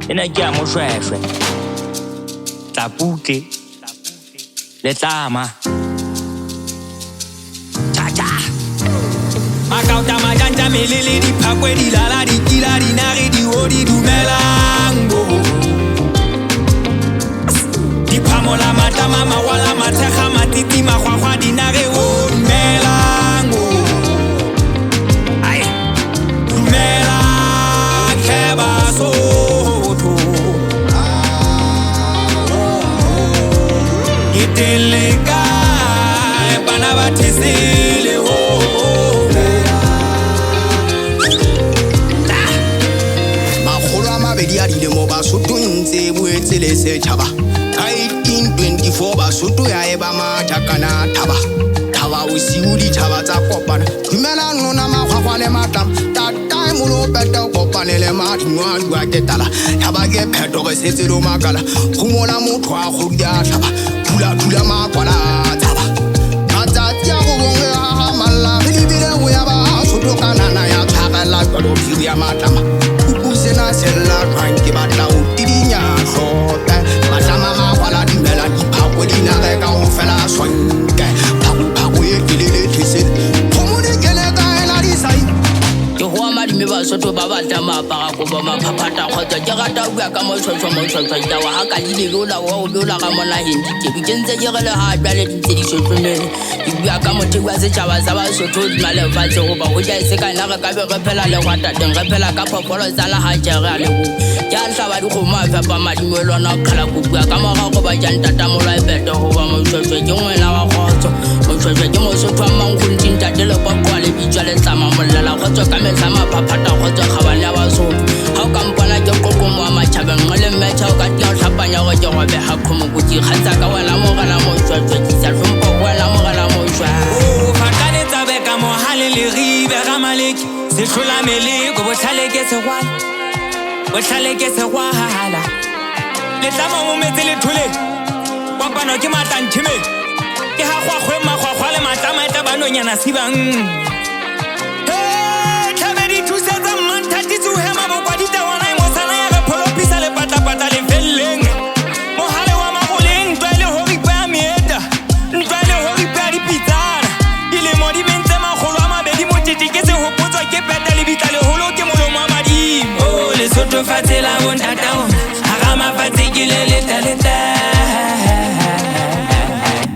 ena ke ya moshweshwe tlaputle le tlama cha makauta majanja melele diphakwe dilala dikila dinare diodi dumelang diphamola matama mawala mathekga matiti magwagwa dinare o dumelang ai dumelang ke Basotho iteleka bana ba thesele ho ya dilemo Basotho ntse boetse le setjhaba 1924 Basotho ya eba majakana thaba osiu ditjhaba tsa kopana dumela nona magwagwa le matlam tatai molo beta kopane le madingwa dua ketala thaba ke pheto ge setse lo makala khumola motho a go dia hlaba thula makwala thaba matsatsi a go bonge ha malla bile go ya Basotho kanana ya tshagela go ya matlama sena sella twanke batla o tidinya hlota matlama magwala dimela diphakwe dinare ka go fela swanke phakwe e kelele thisele khomone kele ka ela disai ke go ama dime Basotho ba batla maapara go ba maphapata khotsa ke rata bua ka moshwashwa ya wa ha ka dile go la wa o lola ga mona hindi ke kentse ke gele ha bale dintse di shotlomele ke bua ka motho wa setjhaba sa Basotho di male fatse go ba go ja se ka nna ka be re phela le gwata teng re phela ka phopolo tsa la ha jere a le go ya hlaba di go ma fa madimelo na khala go bua ka moga go ba jang tata mola beto go ba moshwashwa ke ngwela wa khotso moshwashwa ke Mosotho mang go ntinta dile kwa kwa le bitjwa le tsama molala khotso ka metsa maphapata khotso khabane ya Basotho ha o ka mpona ke kokomo wa matjhabeng ngole mmetha o ka tia o hlapanya go ke go be ha khomo go di khatsa ka wela mogala moshwashwa tsa hlompo wela mogala moshwa o fakane tsabe ka mohale le ribe ga maleki se hlola meleko botlhale ke se gwahala le tlama mo metse le thole kopano ke matlantshime ke ha gwagwe magwagwa le matlama eta banonyana sibang tlhabedi thusetsa mmanthati tsuhema bokwadi tawana e motsana ya repolopisa le patlapatla le felleng mohale wa magoleng tlwaele ho ripa mieta tlwaele ho ripa dipitsana dilemo di mentse magolo a mabedi motete ke se hopotswa ke peta le bitla le holo ke molomo a madimo o Lesotho fatshe la bontatao a ga mafatshe ke le letaleta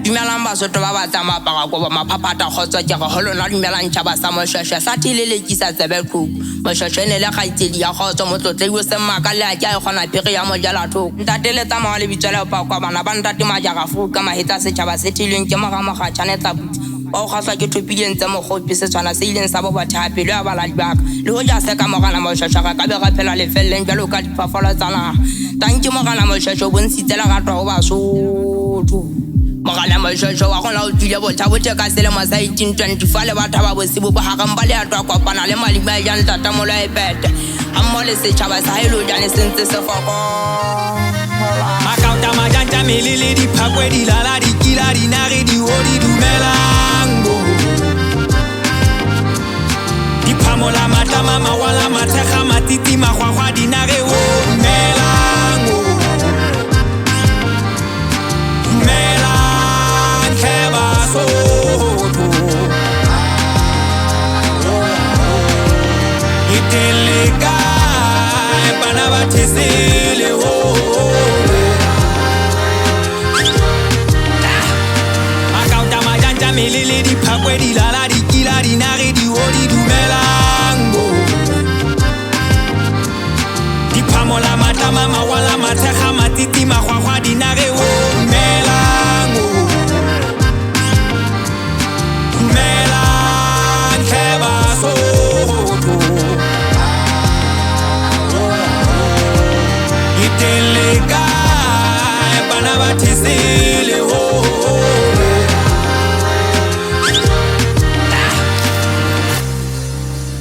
dumelang Basotho ba batla maapara go ba maphapata khotsa ke go holona dumelang tjhaba sa moshwashwa sa tilelekisa tsebe khoko moshwashwa ne le gaitsedi ya khotsa motlotle go semaka le a ke a gona pere ya mojala thoko ntate le tsamao le bitsela pa kwa bana ba ntate majaga fu ka mahetsa setjhaba se tileng ke moga tshwanetsa butse ba go gaswa ke thopileng tsa mogopi se tshwana se ileng sa bo bathapi le ba la dibaka le go ja se ka mogana moshwashwa ka be ga phela le felleng jalo ka dipafalo tsana tanki mogana moshwashwa bontshitsela ga twa go Basotho mogala moshwashwa wa gona o tsile bothabote ka selemo sa 1824 le batho ba bosibo ba haramba le atwa kopana le malima ya ntata mola e pete ammo le setjhaba sa helo jane sentse se foko makauta majanja melele diphakwe dilala dikila dinare diodi dumelang diphamola matlama mawala mathekga matiti magwagwa dinare o dumelang ke Basotho iteleka bana ba thesele ho makauta majanja melele diphakwe dilala dikila dinare diodi dumelang diphamola matlama mawala mathekga matiti magwagwa dinare o dumelang ke Basotho iteleka bana ba thesele ho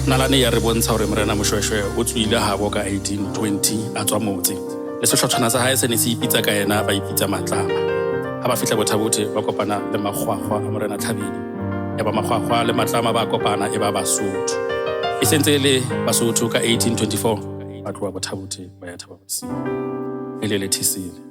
nalane ya re bontsha gore morena moshweshwe o tswile habo ka 1820 a tswa motse le sehlotshwana sa hae se ne se ipitsa ka yena ba ipitsa matlama ha ba fihla bothabote ba kopana le magwagwa a morena Tlhabedi ya ba magwagwa le matlama ba kopana e ba Basotho e sentse le Basotho ka 1824 ba tloa Bothabothe ba ya Thaba Bosiu e le Lethisile.